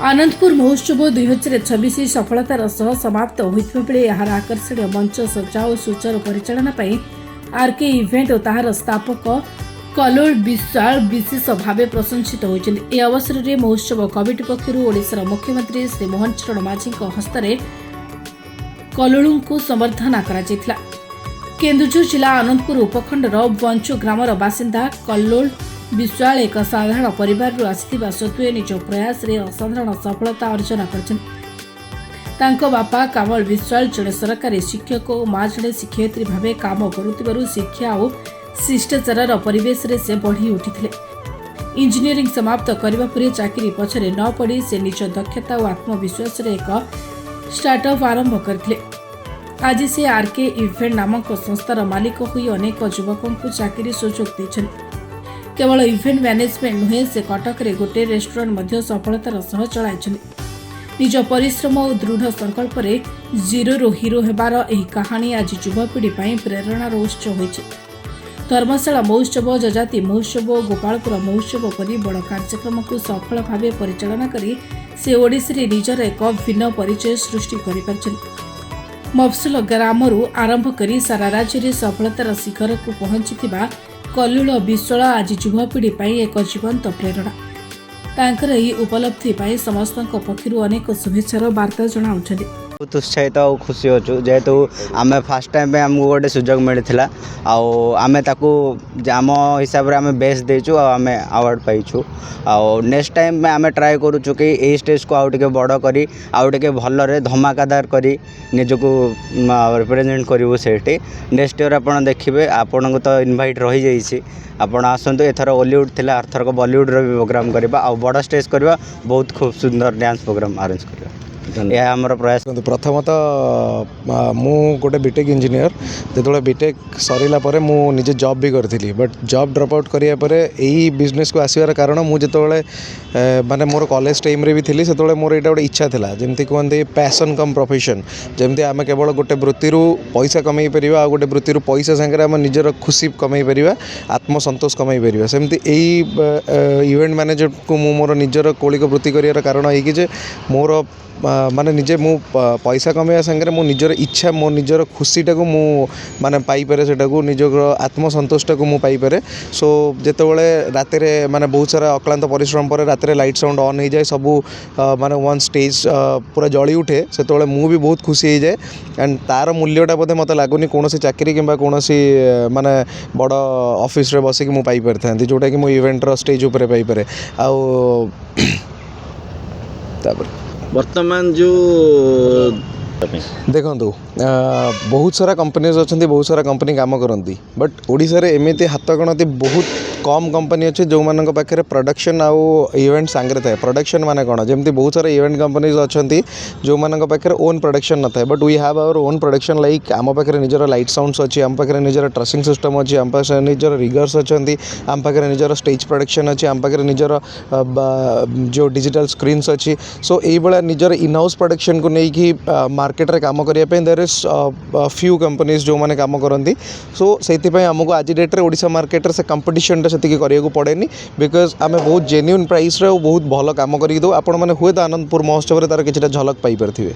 आनंदपुर महोत्सव 2026 सफलतार सह समाप्त होइथिबा बेले एहार आकर्षणीय मंच सज्जा और सुचारू परिचालना पई आरके इवेंट और ताहार स्थापक कलोल विश्वाल विशेष भाव प्रशंसित होइछन्ति। ए अवसर में महोत्सव कमिटी पक्षर ओडिशार मुख्यमंत्री श्री मोहन चरण माझी हस्ते कलोल को संबर्धना करा जायतिला। केन्दुझर जिला आनंदपुर उपखंडर बंचु ग्रामर बासिंदा कल्लोल विश्वाल एक साधारण परिवार आसिथिबा सत्वे निज प्रयास रे असाधारण सफलता अर्जन करछन्ति। बापा कामल विश्वाल जड़े सरकारी शिक्षक और माँ जड़े शिक्षयित्री भाव काम करुथिबारु शिक्षा और शिष्टाचार परिवेश रे से बढ़ी उठिथिले। इंजीनियरिंग समाप्त करबा परे चाकरी पछरे न पड़ी से निज दक्षता और आत्मविश्वास रे एक स्टार्टअप आरंभ करथिले। आज से आरके इवेंट नामक संस्थार मालिक हुई अनेक युवकों को चाकरी सुजोग देछन्ति। केवल इवेंट मैनेजमेंट नुहे से कटक रे गोटे रेस्टोरेंट मध्य सफलतार सह चलाइछन्ति। निज परिश्रम और दृढ़ संकल्प रे जीरो हीरो हेबार एही कहानी आज युवपीढ़ी पई प्रेरणार उत्स होइछि। धर्मशाला महोत्सव, जजाति महोत्सव, गोपालपुर महोत्सव परि बड़ कार्यक्रम को सफल भाव परिचालना करी से ओडिसा रे निजर एक भिन्न परिचय सृष्टि करि परछन्ति। मफसुल ग्रामरू आरंभ करी सारा राज्य रे सफलतार शिखर को पहुंचीथिबा कल्लोल विश्वाल आज युवपीढ़ी पई एक जीवंत प्रेरणा। तांकर एही उपलब्धि पई समस्तक पक्षरु अनेक शुभेच्छार वार्ता जणाउछन्ति। बहुत उत्साहित और खुशी अच्छु जेहेतु आम फास्ट टाइम आमको गोटे सुजोग मिलता आम आम हिसाब से आम बेस्ट देचु आम अवार्ड पाइछु नेक्स्ट टाइम आम ट्राए करूँ कि यही स्टेज को आउटे बड़ करी आउटे भलरे धमाकादार करी निजको रिप्रेजेंट करूँ से नेक्स्ट ईयर आप देखिए आपन को तो इनभाइट रही जाइए आपण आसतु एथर हॉलीवुड थिला अर्थरक बॉलीवुड रो भी प्रोग्राम करबा आ बड़ स्टेज करबा बहुत खूब सुंदर डांस प्रोग्राम अरेंज करबा यह आमर प्रयास। प्रथमतः मु गोटे बीटेक इंजीनियर जो बीटेक सरला मु निजे जॉब भी करी बट जॉब ड्रॉप आउट करिया परे यही बिजनेस को आसवार कारण मुझे माने मोर कॉलेज टाइम रे भी थी से मोर यहाँ गोटे इच्छा था जमती कहते पैशन कम प्रोफेशन जमती आम केवल गोटे वृत्ति पैसा कमई पार आ गोटे वृत्ति पैसा सांगे आम निजर खुशी कमई पार आत्मसंतोष कमई पार सेमती यही इवेंट मैनेजर को मु मोर निजर कौलिक वृत्ति कर कारण है मोर माने निजे मु पैसा कमाइया संगे मो निजर इच्छा मो निजर खुशीटा को मु माने पाई पारे सेटा को निजर आत्मसंतोषटा को मु पाई पारे। सो जेतेबेले रात रे माने बहुत सारा अक्लांत परिश्रम पर रात रे लाइट साउंड ऑन हो जाए सबू माने वन स्टेज पूरा जली उठे सेतेबेले मु भी बहुत खुशी हो जाए एंड तार मूल्यटा बोधे मते लागुनी कोनोसी चाकरी किंबा कोनोसी माने बड़ ऑफिस रे बसिक मु पाई परथांती जोटा कि मो इवेंट रो स्टेज ऊपर पाई पारे आउ तापर वर्तमान जो देखु बहुत सारा कंपनीज अच्छा बहुत सारा कंपनी काम करती बट ओडिशा रे एमती हाथ गणती बहुत कम कंपनी अच्छे जो मान पाखे प्रोडक्शन आउ इवेंट सांगे थाए प्रोडक्शन माने कौन जमती बहुत सारा इवेंट कंपनीज अच्छा जो मान पाखे ओन प्रोडक्शन न थाए but we have our own production like आम पाखे निजर लाइट साउंड्स अच्छी आम पाखे निजर ट्रसिंग सिस्टम अच्छी आम पाखे निजर रिगर्स अच्छा आम पाखे निजर स्टेज प्रोडक्शन अच्छी आम पाखे निजर जो डिजिटल स्क्रीन्स अच्छी सो ये निजर इन हाउस प्रोडक्शन को लेकिन मार्केट रे काम करने देयर इज फ्यू कंपनीज जो मैंने काम करती सो से आमको आज डेट रे ओडिशा मार्केट रे से कंपटीशन से करिया पड़ेनी बिकज आम बहुत जेन्युइन प्राइस रे बहुत भल काम कर दो आपण मैंने हुए तो आनंदपुर महोत्सव में तार किसी झलक पाई पारे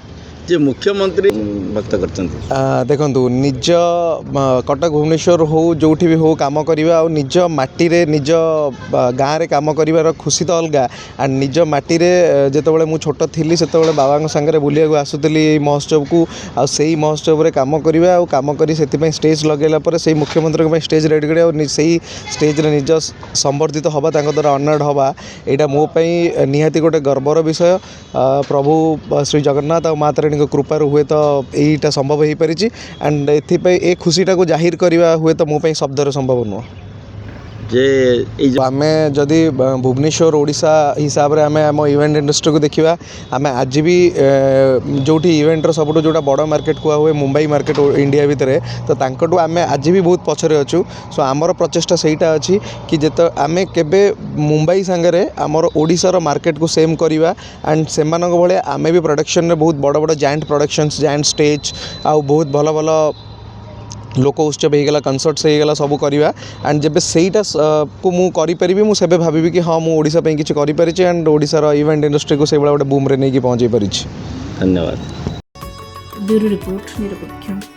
जे मुख्यमंत्री व्यक्त करते देखु निज कटक भुवनेश्वर हो जो भी हो काम करवा और निज माटी रे निज गाँव में काम कर खुशी तो अलग एंड निज माटी रे जितेबाला मुझे छोट थी से बाबा सांगे बुलिया आसुली महोत्सव को आ से महोत्सव में काम करवा और काम कर स्टेज लगेला से मुख्यमंत्री स्टेज रेडी कर स्टेज रे निज संबर्धित हवा द्वारा अनर्ड हवा यहाँ मोपाई निहाती गोटे गर्वर विषय प्रभु श्री जगन्नाथ और माँ तारिणी कृपा हुए तो यहीटा संभव हो पारी एंड ए खुशीटा को जाहिर करवा हुए तो मोपाई शब्दर संभव नुह जे आम जदि भुवनेश्वर ओडिशा हिसाब से आम आम इवेंट इंडस्ट्री को देखा आम आज भी जो इवेंटर सब जो बड़ मार्केट कुआ हुए मुंबई मार्केट इंडिया भितर तो तांकटू आम आज भी बहुत पछरे अच्छु सो आमर प्रचेषा सेटा अच्छी कि जिते आम केबे मुंबई सांगे आमर ओडिशार मार्केट को सेम करवा एंड से भाई आम भी प्रोडक्शन बहुत बड़ बड़ जायंट प्रोडक्शंस जायंट स्टेज आउ बहुत भल भल लोक उत्सव होगला कनसर्ट्स होगला सब करवा एंड जब सेटा को मुझे करी मुझे भावी कि हाँ मुझे ओडिशा किसी करें एंड ओडिशार इवेंट इंडस्ट्री को से गोटे बूम नहीं पहुँचे पारी। धन्यवाद। ब्यूरो रिपोर्ट निरपेक्ष।